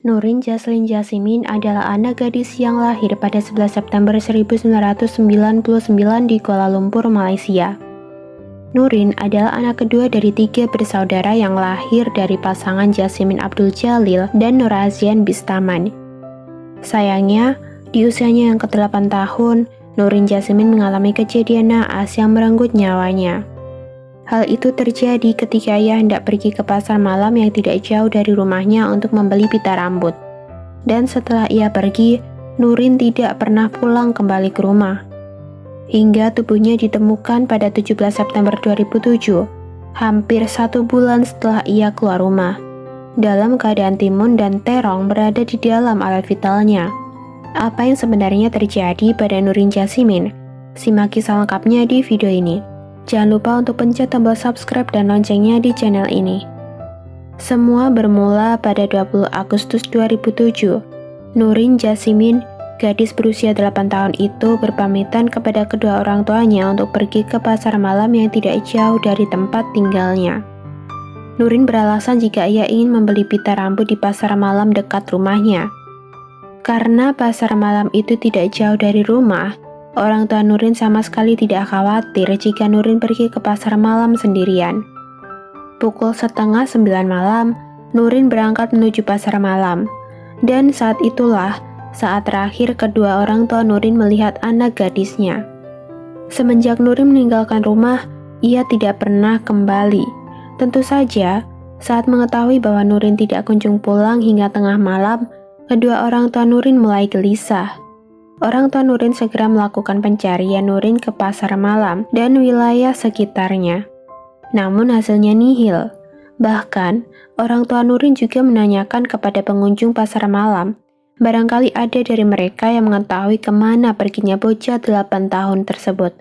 Nurin Jaslin Jasimin adalah anak gadis yang lahir pada 11 September 1999 di Kuala Lumpur, Malaysia. Nurin adalah anak kedua dari 3 bersaudara yang lahir dari pasangan Jasimin Abdul Jalil dan Nurazian Bistaman. Sayangnya, di usianya yang ke-8 tahun, Nurin Jasimin mengalami kejadian naas yang merenggut nyawanya. Hal itu terjadi ketika ia hendak pergi ke pasar malam yang tidak jauh dari rumahnya untuk membeli pita rambut. Dan setelah ia pergi, Nurin tidak pernah pulang kembali ke rumah. Hingga tubuhnya ditemukan pada 17 September 2007, hampir 1 bulan setelah ia keluar rumah, dalam keadaan timun dan terong berada di dalam alat vitalnya. Apa yang sebenarnya terjadi pada Nurin Jasimin? Simak kisah lengkapnya di video ini. Jangan lupa untuk pencet tombol subscribe dan loncengnya di channel ini. Semua bermula pada 20 Agustus 2007. Nurin Jasimin, gadis berusia 8 tahun itu berpamitan kepada kedua orang tuanya untuk pergi ke pasar malam yang tidak jauh dari tempat tinggalnya. Nurin beralasan jika ia ingin membeli pita rambut di pasar malam dekat rumahnya. Karena pasar malam itu tidak jauh dari rumah, orang tua Nurin sama sekali tidak khawatir jika Nurin pergi ke pasar malam sendirian. Pukul 8:30 malam, Nurin berangkat menuju pasar malam. Dan saat itulah saat terakhir kedua orang tua Nurin melihat anak gadisnya. Semenjak Nurin meninggalkan rumah, ia tidak pernah kembali. Tentu saja, saat mengetahui bahwa Nurin tidak kunjung pulang hingga tengah malam, kedua orang tua Nurin mulai gelisah. Orang tua Nurin segera melakukan pencarian Nurin ke pasar malam dan wilayah sekitarnya. Namun hasilnya nihil. Bahkan, orang tua Nurin juga menanyakan kepada pengunjung pasar malam. Barangkali ada dari mereka yang mengetahui kemana perginya bocah 8 tahun tersebut.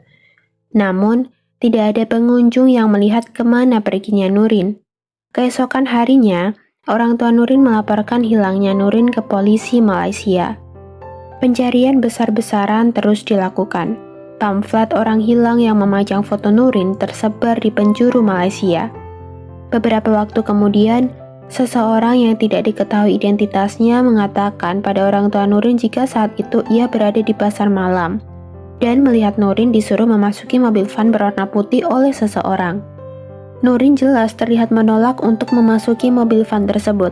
Namun, tidak ada pengunjung yang melihat kemana perginya Nurin. Keesokan harinya, orang tua Nurin melaporkan hilangnya Nurin ke polisi Malaysia. Pencarian besar-besaran terus dilakukan. Pamflet orang hilang yang memajang foto Nurin tersebar di penjuru Malaysia. Beberapa waktu kemudian, seseorang yang tidak diketahui identitasnya mengatakan pada orang tua Nurin jika saat itu ia berada di pasar malam dan melihat Nurin disuruh memasuki mobil van berwarna putih oleh seseorang. Nurin jelas terlihat menolak untuk memasuki mobil van tersebut.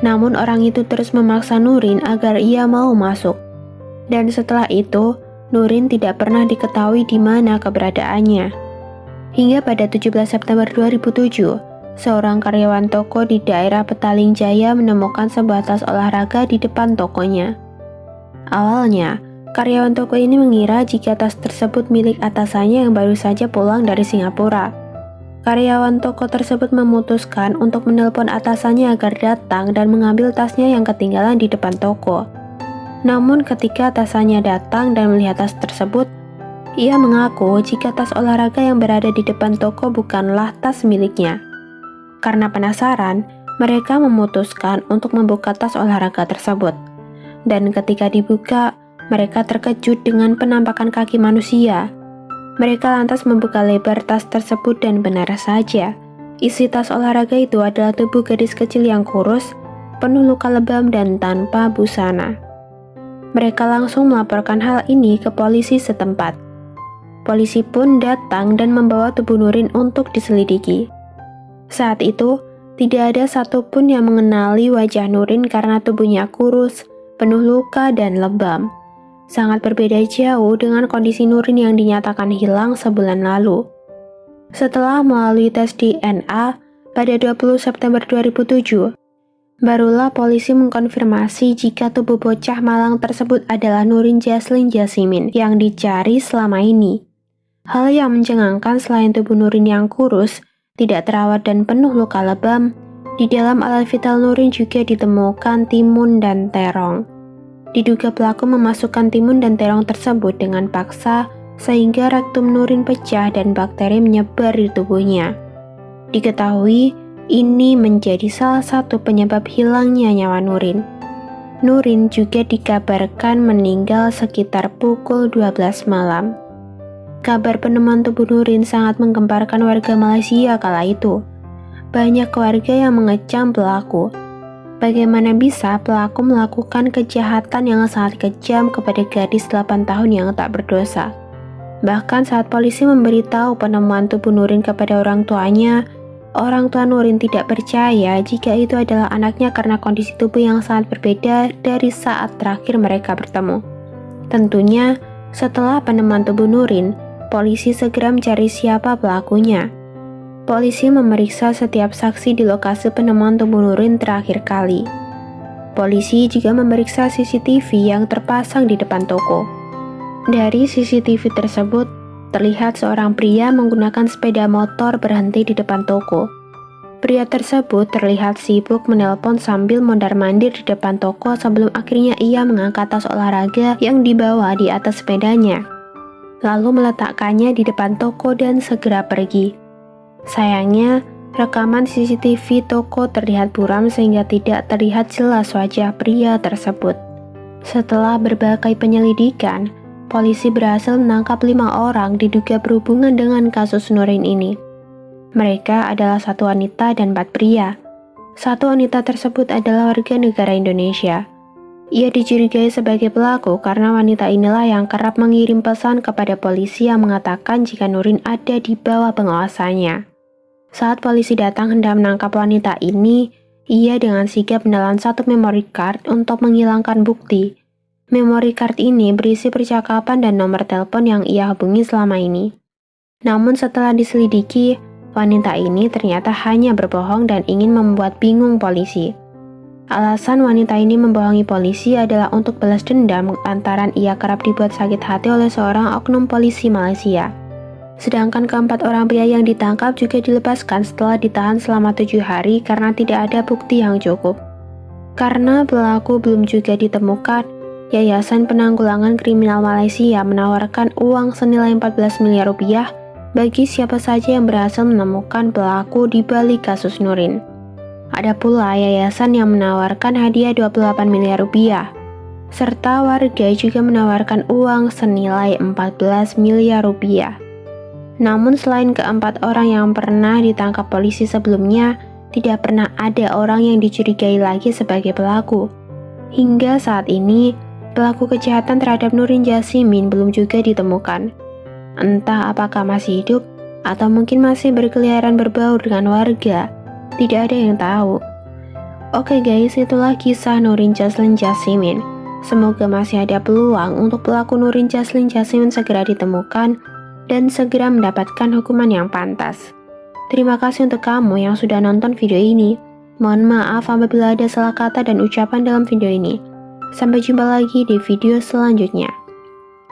Namun orang itu terus memaksa Nurin agar ia mau masuk. Dan setelah itu, Nurin tidak pernah diketahui di mana keberadaannya. Hingga pada 17 September 2007, seorang karyawan toko di daerah Petaling Jaya menemukan sebuah tas olahraga di depan tokonya. Awalnya, karyawan toko ini mengira jika tas tersebut milik atasannya yang baru saja pulang dari Singapura. Karyawan toko tersebut memutuskan untuk menelpon atasannya agar datang dan mengambil tasnya yang ketinggalan di depan toko. Namun ketika atasannya datang dan melihat tas tersebut, ia mengaku jika tas olahraga yang berada di depan toko bukanlah tas miliknya. Karena penasaran, mereka memutuskan untuk membuka tas olahraga tersebut. Dan ketika dibuka, mereka terkejut dengan penampakan kaki manusia. Mereka lantas membuka lebar tas tersebut dan benar saja, isi tas olahraga itu adalah tubuh gadis kecil yang kurus, penuh luka lebam dan tanpa busana. Mereka langsung melaporkan hal ini ke polisi setempat. Polisi pun datang dan membawa tubuh Nurin untuk diselidiki. Saat itu, tidak ada satupun yang mengenali wajah Nurin karena tubuhnya kurus, penuh luka dan lebam. Sangat berbeda jauh dengan kondisi Nurin yang dinyatakan hilang sebulan lalu. Setelah melalui tes DNA pada 20 September 2007, barulah polisi mengkonfirmasi jika tubuh bocah malang tersebut adalah Nurin Jaslin Jasimin yang dicari selama ini. Hal yang mencengangkan selain tubuh Nurin yang kurus, tidak terawat dan penuh luka lebam, di dalam alat vital Nurin juga ditemukan timun dan terong. Diduga pelaku memasukkan timun dan terong tersebut dengan paksa sehingga rektum Nurin pecah dan bakteri menyebar di tubuhnya. Diketahui, ini menjadi salah satu penyebab hilangnya nyawa Nurin. Nurin juga dikabarkan meninggal sekitar pukul 12 malam. Kabar penemuan tubuh Nurin sangat menggemparkan warga Malaysia kala itu. Banyak warga yang mengecam pelaku. Bagaimana bisa pelaku melakukan kejahatan yang sangat kejam kepada gadis 8 tahun yang tak berdosa? Bahkan saat polisi memberitahu penemuan tubuh Nurin kepada orang tuanya, orang tua Nurin tidak percaya jika itu adalah anaknya karena kondisi tubuh yang sangat berbeda dari saat terakhir mereka bertemu. Tentunya, setelah penemuan tubuh Nurin, polisi segera mencari siapa pelakunya. Polisi memeriksa setiap saksi di lokasi penemuan tubuh Nurin terakhir kali. Polisi juga memeriksa CCTV yang terpasang di depan toko. Dari CCTV tersebut, terlihat seorang pria menggunakan sepeda motor berhenti di depan toko. Pria tersebut terlihat sibuk menelpon sambil mondar-mandir di depan toko sebelum akhirnya ia mengangkat tas olahraga yang dibawa di atas sepedanya, lalu meletakkannya di depan toko dan segera pergi. Sayangnya, rekaman CCTV toko terlihat buram sehingga tidak terlihat jelas wajah pria tersebut. Setelah berbagai penyelidikan, polisi berhasil menangkap 5 orang diduga berhubungan dengan kasus Nurin ini. Mereka adalah 1 wanita dan 4 pria. 1 wanita tersebut adalah warga negara Indonesia. Ia dicurigai sebagai pelaku karena wanita inilah yang kerap mengirim pesan kepada polisi yang mengatakan jika Nurin ada di bawah pengawasannya. Saat polisi datang hendak menangkap wanita ini, ia dengan sigap menelan 1 memory card untuk menghilangkan bukti. Memory card ini berisi percakapan dan nomor telepon yang ia hubungi selama ini. Namun setelah diselidiki, wanita ini ternyata hanya berbohong dan ingin membuat bingung polisi. Alasan wanita ini membohongi polisi adalah untuk balas dendam lantaran ia kerap dibuat sakit hati oleh seorang oknum polisi Malaysia. Sedangkan keempat orang pria yang ditangkap juga dilepaskan setelah ditahan selama 7 hari karena tidak ada bukti yang cukup. Karena pelaku belum juga ditemukan, Yayasan Penanggulangan Kriminal Malaysia menawarkan uang senilai 14 miliar rupiah bagi siapa saja yang berhasil menemukan pelaku di balik kasus Nurin. Ada pula yayasan yang menawarkan hadiah 28 miliar rupiah, serta warga juga menawarkan uang senilai 14 miliar rupiah. Namun selain keempat orang yang pernah ditangkap polisi sebelumnya, tidak pernah ada orang yang dicurigai lagi sebagai pelaku. Hingga saat ini, pelaku kejahatan terhadap Nurin Jasmine belum juga ditemukan. Entah apakah masih hidup, atau mungkin masih berkeliaran berbaur dengan warga. Tidak ada yang tahu. Oke guys, itulah kisah Nurin Jaslyn Jasmine. Semoga masih ada peluang untuk pelaku Nurin Jaslyn Jasmine segera ditemukan dan segera mendapatkan hukuman yang pantas. Terima kasih untuk kamu yang sudah nonton video ini. Mohon maaf apabila ada salah kata dan ucapan dalam video ini. Sampai jumpa lagi di video selanjutnya.